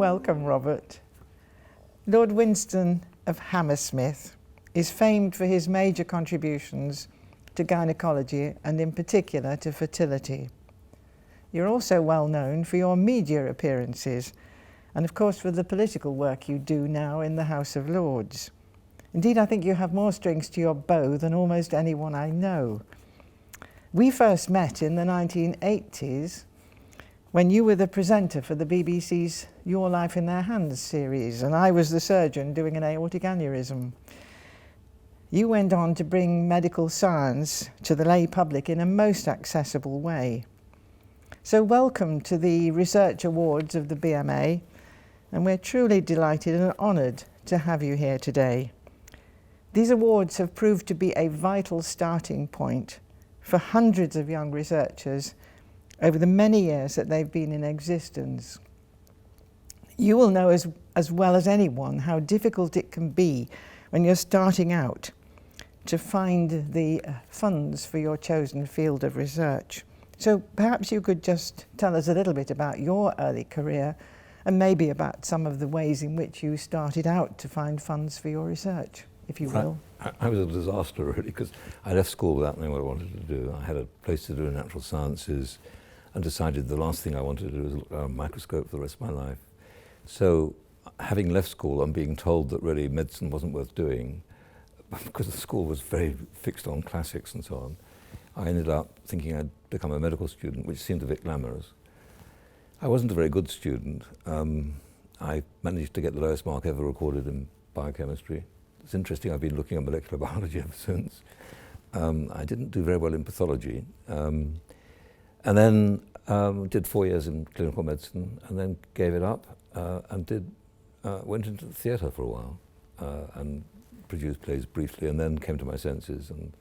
Welcome, Robert. Lord Winston of Hammersmith is famed for his major contributions to gynecology and in particular to fertility. You're also well known for your media appearances and of course for the political work you do now in the House of Lords. Indeed, I think you have more strings to your bow than almost anyone I know. We first met in the 1980s when you were the presenter for the BBC's Your Life in Their Hands series, and I was the surgeon doing an aortic aneurysm. You went on to bring medical science to the lay public in a most accessible way. So welcome to the Research Awards of the BMA, and we're truly delighted and honoured to have you here today. These awards have proved to be a vital starting point for hundreds of young researchers over the many years that they've been in existence. You will know as well as anyone how difficult it can be when you're starting out to find the funds for your chosen field of research. So perhaps you could just tell us a little bit about your early career and maybe about some of the ways in which you started out to find funds for your research, if you will. I was a disaster really, because I left school without knowing what I wanted to do. I had a place to do in natural sciences and decided the last thing I wanted to do was look at a microscope for the rest of my life. So having left school and being told that really medicine wasn't worth doing, because the school was very fixed on classics and so on, I ended up thinking I'd become a medical student, which seemed a bit glamorous. I wasn't a very good student. I managed to get the lowest mark ever recorded in biochemistry. It's interesting, I've been looking at molecular biology ever since. I didn't do very well in pathology. And then did 4 years in clinical medicine and then gave it up and went into the theatre for a while and produced plays briefly and then came to my senses. And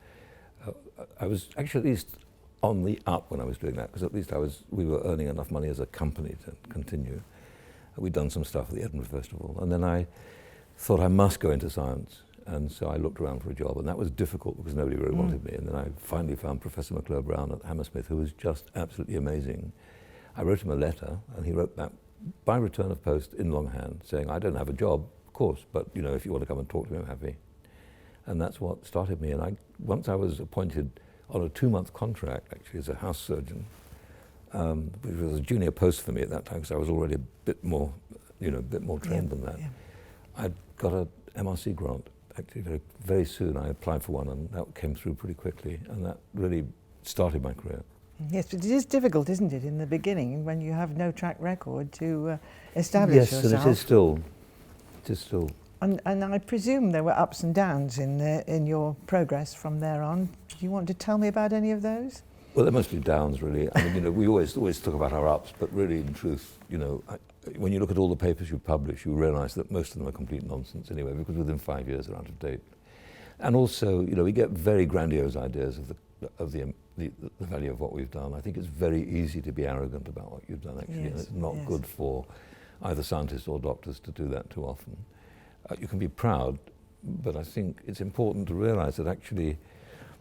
I was actually at least on the up when I was doing that, because at least we were earning enough money as a company to continue. We'd done some stuff at the Edinburgh Festival, and then I thought I must go into science, and so I looked around for a job, and that was difficult because nobody really wanted me. And then I finally found Professor McClure Brown at Hammersmith, who was just absolutely amazing. I wrote him a letter, and he wrote back by return of post in longhand, saying, "I don't have a job, of course, but you know, if you want to come and talk to me, I'm happy." And that's what started me. And once I was appointed on a 2-month contract, actually, as a house surgeon, which was a junior post for me at that time, because I was already a bit more trained than that. Yeah. I got an MRC grant, actually, very, very soon. I applied for one, and that came through pretty quickly, and that really started my career. Yes, but it is difficult, isn't it, in the beginning, when you have no track record to establish yourself? Yes, and it is still. It is still. And I presume there were ups and downs in your progress from there on. Do you want to tell me about any of those? Well, there must be downs, really. I mean, you know, we always talk about our ups, but really, in truth, you know, when you look at all the papers you publish, you realise that most of them are complete nonsense anyway, because within 5 years they're out of date. And also, you know, we get very grandiose ideas of the value of what we've done. I think it's very easy to be arrogant about what you've done, actually, yes, and it's not good for either scientists or doctors to do that too often. You can be proud, but I think it's important to realise that actually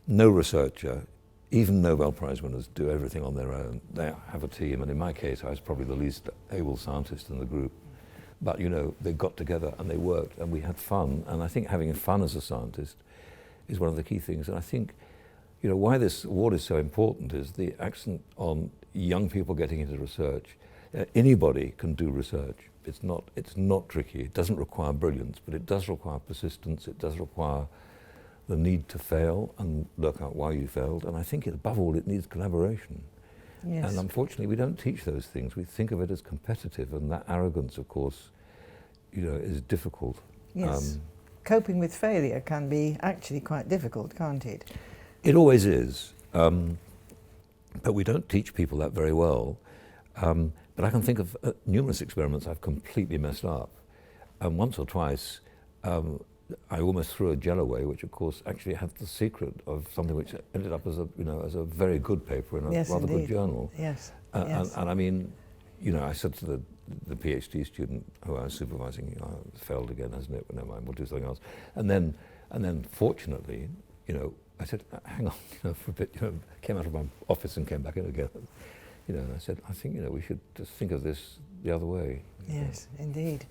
no researcher, even Nobel Prize winners, do everything on their own. They have a team, and in my case, I was probably the least able scientist in the group. But, you know, they got together and they worked, and we had fun. And I think having fun as a scientist is one of the key things. And I think, you know, why this award is so important is the accent on young people getting into research. Anybody can do research. It's not tricky. It doesn't require brilliance, but it does require persistence. It does require the need to fail and work out why you failed. And I think above all, it needs collaboration. Yes. And unfortunately, we don't teach those things. We think of it as competitive, and that arrogance, of course, you know, is difficult. Yes. Coping with failure can be actually quite difficult, can't it? It always is. But we don't teach people that very well. But I can think of numerous experiments I've completely messed up. Once or twice, I almost threw a gel away, which of course actually had the secret of something which ended up as a very good paper in a rather good journal. Yes. And I mean, you know, I said to the PhD student who I was supervising, you know, it's failed again, hasn't it? But never mind, we'll do something else. And then fortunately, you know, I said, hang on, you know, for a bit, you know, came out of my office and came back in again. You know, and I said, I think, you know, we should just think of this the other way. Yes, indeed.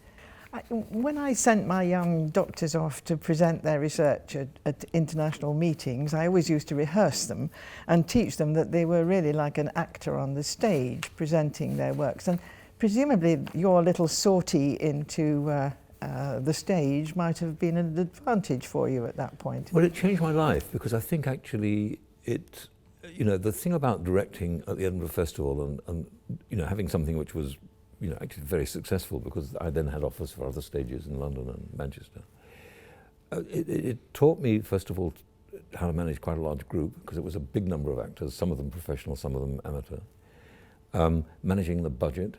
When I sent my young doctors off to present their research at international meetings, I always used to rehearse them and teach them that they were really like an actor on the stage presenting their works. And presumably your little sortie into the stage might have been an advantage for you at that point. Well, it changed my life because I think actually it, the thing about directing at the Edinburgh Festival and having something which was actually very successful, because I then had offers for other stages in London and Manchester. It taught me, first of all, how to manage quite a large group, because it was a big number of actors, some of them professional, some of them amateur. Managing the budget,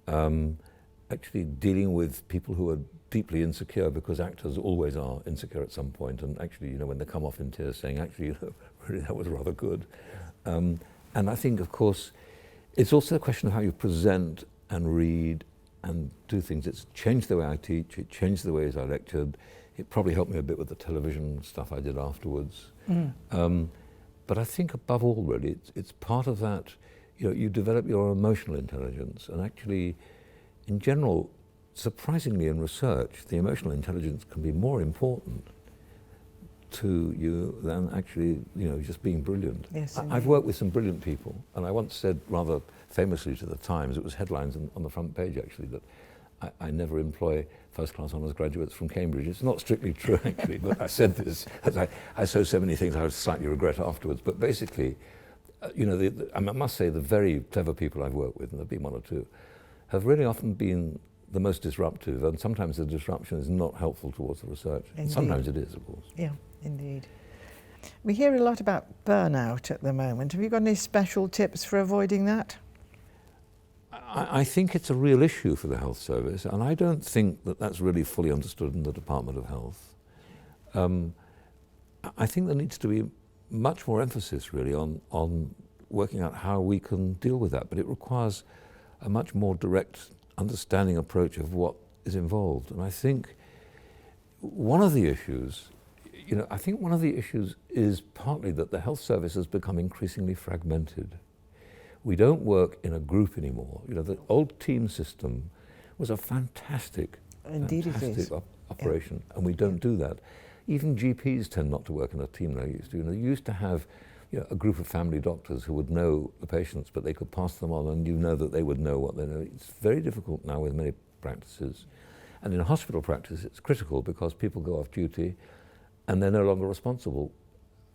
actually dealing with people who are deeply insecure, because actors always are insecure at some point, and actually, when they come off in tears saying, actually, really that was rather good. And I think, of course, it's also a question of how you present and read and do things. It's changed the way I teach, it changed the ways I lectured. It probably helped me a bit with the television stuff I did afterwards. But I think above all, really, it's part of that, you develop your emotional intelligence. And actually, in general, surprisingly in research, the emotional intelligence can be more important to you than actually, just being brilliant. Yes, I've worked with some brilliant people, and I once said rather famously to the Times, it was headlines on the front page actually, that I never employ first-class honours graduates from Cambridge. It's not strictly true actually, but I said this as I saw so many things I would slightly regret afterwards. But basically, I must say the very clever people I've worked with, and there've been one or two, have really often been the most disruptive, and sometimes the disruption is not helpful towards the research. Sometimes it is, of course. Yeah, indeed. We hear a lot about burnout at the moment. Have you got any special tips for avoiding that? I think it's a real issue for the health service, and I don't think that that's really fully understood in the Department of Health. I think there needs to be much more emphasis really on working out how we can deal with that, but it requires a much more direct understanding approach of what is involved. And I think one of the issues, is partly that the health service has become increasingly fragmented. We don't work in a group anymore. The old team system was a fantastic operation, and we don't do that. Even GPs tend not to work in a team like they used to. They used to have a group of family doctors who would know the patients, but they could pass them on, and that they would know what they know. It's very difficult now with many practices. And in hospital practice, it's critical because people go off duty and they're no longer responsible.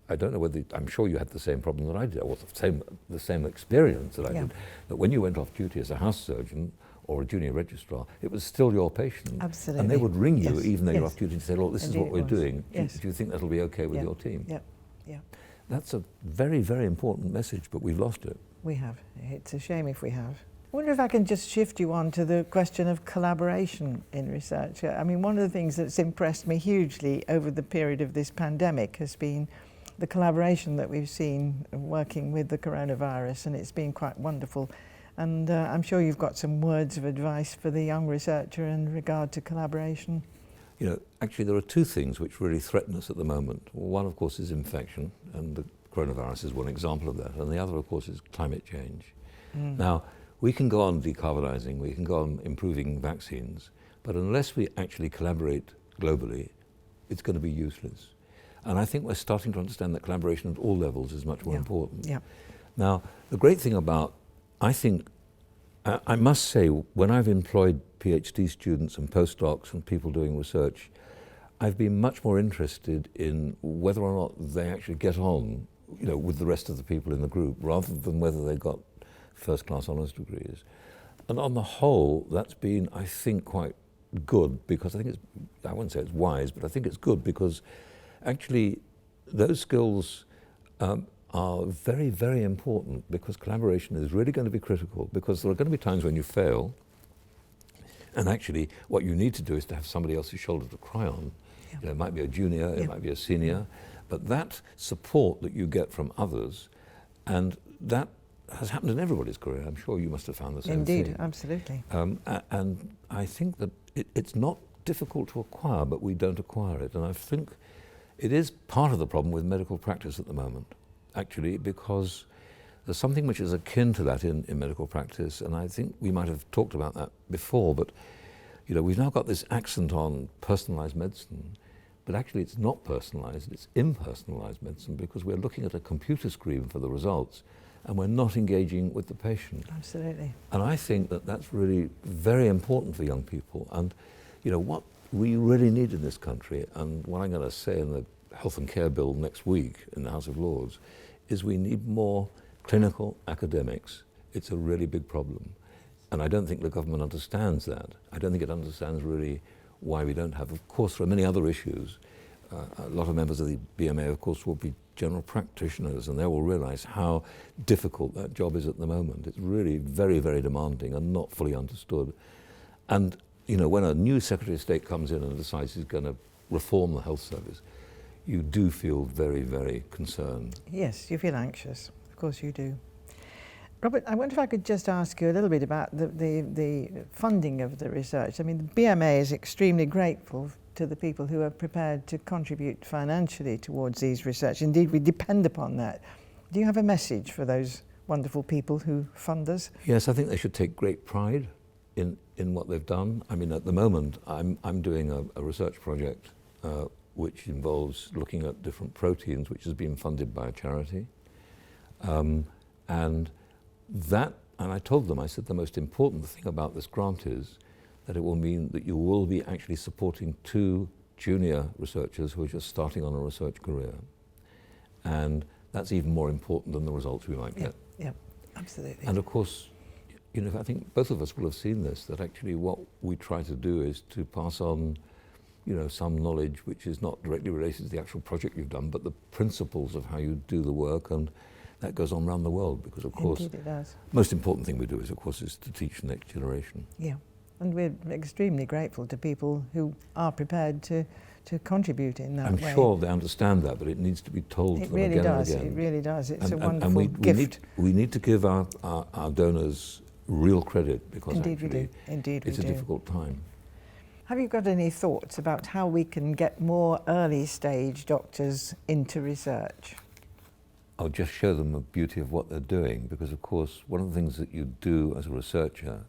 I don't know whether, I'm sure you had the same problem that I did, or the same experience that I did, that when you went off duty as a house surgeon or a junior registrar, it was still your patient. Absolutely. And they would ring you even though you're off duty to say, look, this is what we're doing. Do you think that'll be okay with your team? Yeah. That's a very, very important message, but we've lost it. We have. It's a shame if we have. I wonder if I can just shift you on to the question of collaboration in research. I mean, one of the things that's impressed me hugely over the period of this pandemic has been the collaboration that we've seen working with the coronavirus, and it's been quite wonderful. And I'm sure you've got some words of advice for the young researcher in regard to collaboration. Actually there are two things which really threaten us at the moment. One, of course, is infection, and the coronavirus is one example of that. And the other, of course, is climate change. Now, we can go on decarbonising, we can go on improving vaccines, but unless we actually collaborate globally, it's going to be useless. And I think we're starting to understand that collaboration at all levels is much more important. Now, the great thing about, I must say, when I've employed PhD students and postdocs and people doing research, I've been much more interested in whether or not they actually get on, with the rest of the people in the group, rather than whether they got first-class honours degrees. And on the whole, that's been, I think, quite good, because I wouldn't say it's wise, but I think it's good because actually those skills are very, very important, because collaboration is really going to be critical, because there are going to be times when you fail, and actually what you need to do is to have somebody else's shoulder to cry on. It might be a junior, it might be a senior, but that support that you get from others, and that has happened in everybody's career. I'm sure you must have found the same thing. Indeed, absolutely. And I think that it's not difficult to acquire, but we don't acquire it. And I think it is part of the problem with medical practice at the moment, actually, because there's something which is akin to that in medical practice, and I think we might have talked about that before, but you know, we've now got this accent on personalised medicine, but actually it's not personalised, it's impersonalised medicine, because we're looking at a computer screen for the results and we're not engaging with the patient. Absolutely. And I think that that's really very important for young people. And you know, what we really need in this country, and what I'm going to say in the Health and Care Bill next week in the House of Lords, is we need more clinical academics. It's a really big problem. And I don't think the government understands that. I don't think it understands really why we don't have. Of course, there are many other issues. A lot of members of the BMA, of course, will be general practitioners, and they will realise how difficult that job is at the moment. It's really very, very demanding and not fully understood. And you know, when a new Secretary of State comes in and decides he's going to reform the health service, you do feel very, very concerned. Yes, you feel anxious. Of course you do. Robert, I wonder if I could just ask you a little bit about the funding of the research. I mean, the BMA is extremely grateful to the people who are prepared to contribute financially towards these research. Indeed, we depend upon that. Do you have a message for those wonderful people who fund us? Yes, I think they should take great pride in what they've done. I mean, at the moment, I'm doing a research project which involves looking at different proteins, which has been funded by a charity. And I told them, I said, the most important thing about this grant is that it will mean that you will be actually supporting 2 junior researchers who are just starting on a research career. And that's even more important than the results we might get. Yeah, absolutely. And of course, you know, I think both of us will have seen this, that actually what we try to do is to pass on, you know, some knowledge which is not directly related to the actual project you've done, but the principles of how you do the work, and that goes on around the world, because of course, indeed it does. Most important thing we do is, of course, is to teach the next generation. Yeah, and we're extremely grateful to people who are prepared to contribite in that way. I'm sure they understand that, but it needs to be told to them again and again. It really does. It's a wonderful gift. We need to give our donors real credit, because indeed actually it's a difficult time. Have you got any thoughts about how we can get more early stage doctors into research? I'll just show them the beauty of what they're doing, because of course one of the things that you do as a researcher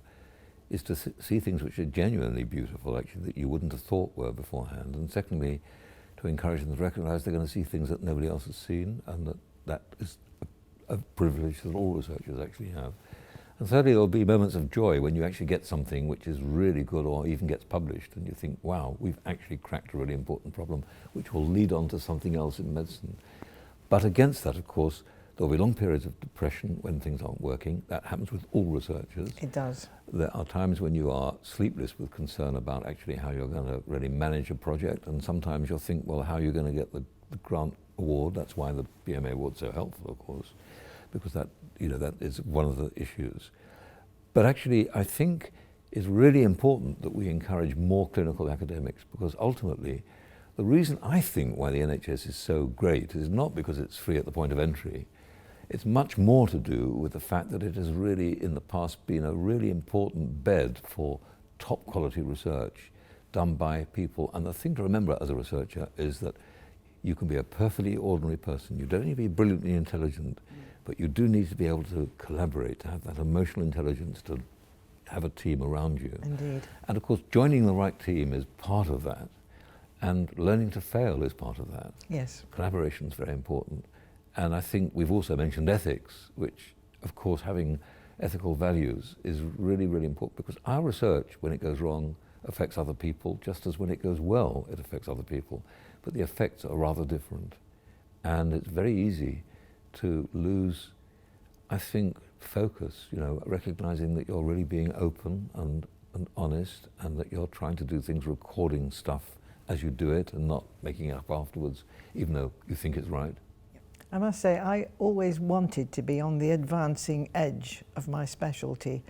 is to see things which are genuinely beautiful, actually, that you wouldn't have thought were beforehand. And secondly, to encourage them to recognise they're going to see things that nobody else has seen, and that is a privilege that all researchers actually have. And thirdly, there'll be moments of joy when you actually get something which is really good or even gets published, and you think, wow, we've actually cracked a really important problem, which will lead on to something else in medicine. But against that, of course, there'll be long periods of depression when things aren't working. That happens with all researchers. It does. There are times when you are sleepless with concern about actually how you're going to really manage a project, and sometimes you'll think, well, how are you going to get the grant award? That's why the BMA award's so helpful, of course, because that is one of the issues. But actually, I think it's really important that we encourage more clinical academics, because ultimately, the reason I think why the NHS is so great is not because it's free at the point of entry. It's much more to do with the fact that it has really, in the past, been a really important bed for top quality research done by people. And the thing to remember as a researcher is that you can be a perfectly ordinary person. You don't need to be brilliantly intelligent, but you do need to be able to collaborate, to have that emotional intelligence, to have a team around you. Indeed. And of course, joining the right team is part of that. And learning to fail is part of that. Yes. Collaboration is very important. And I think we've also mentioned ethics, which, of course, having ethical values is really, really important, because our research, when it goes wrong, affects other people, just as when it goes well, it affects other people. But the effects are rather different. And it's very easy to lose, I think, focus, recognizing that you're really being open and honest, and that you're trying to do things, recording stuff as you do it and not making it up afterwards, even though you think it's right. I must say, I always wanted to be on the advancing edge of my specialty.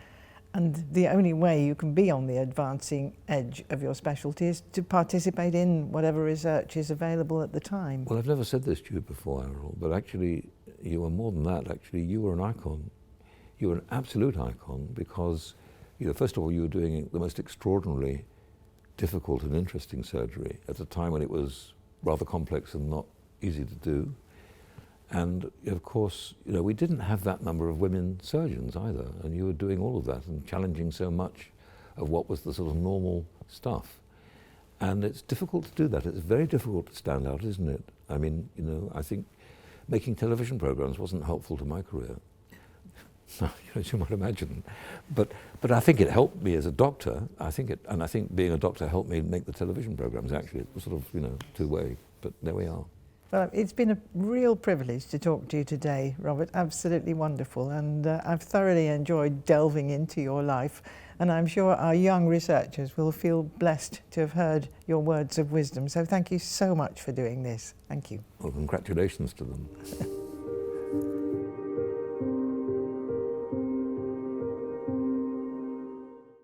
And the only way you can be on the advancing edge of your specialty is to participate in whatever research is available at the time. Well, I've never said this to you before, Averil, but actually you were more than that. Actually, you were an icon. You were an absolute icon, because, first of all, you were doing the most extraordinarily difficult and interesting surgery at a time when it was rather complex and not easy to do. And of course, you know, we didn't have that number of women surgeons either, and you were doing all of that and challenging so much of what was the sort of normal stuff. And it's difficult to do that. It's very difficult to stand out, isn't it? I mean, you know, I think making television programs wasn't helpful to my career, as you might imagine. But I think it helped me as a doctor. I think being a doctor helped me make the television programs. Actually, it was sort of, you know, two-way. But there we are. Well, it's been a real privilege to talk to you today, Robert. Absolutely wonderful. And I've thoroughly enjoyed delving into your life. And I'm sure our young researchers will feel blessed to have heard your words of wisdom. So thank you so much for doing this. Thank you. Well, congratulations to them.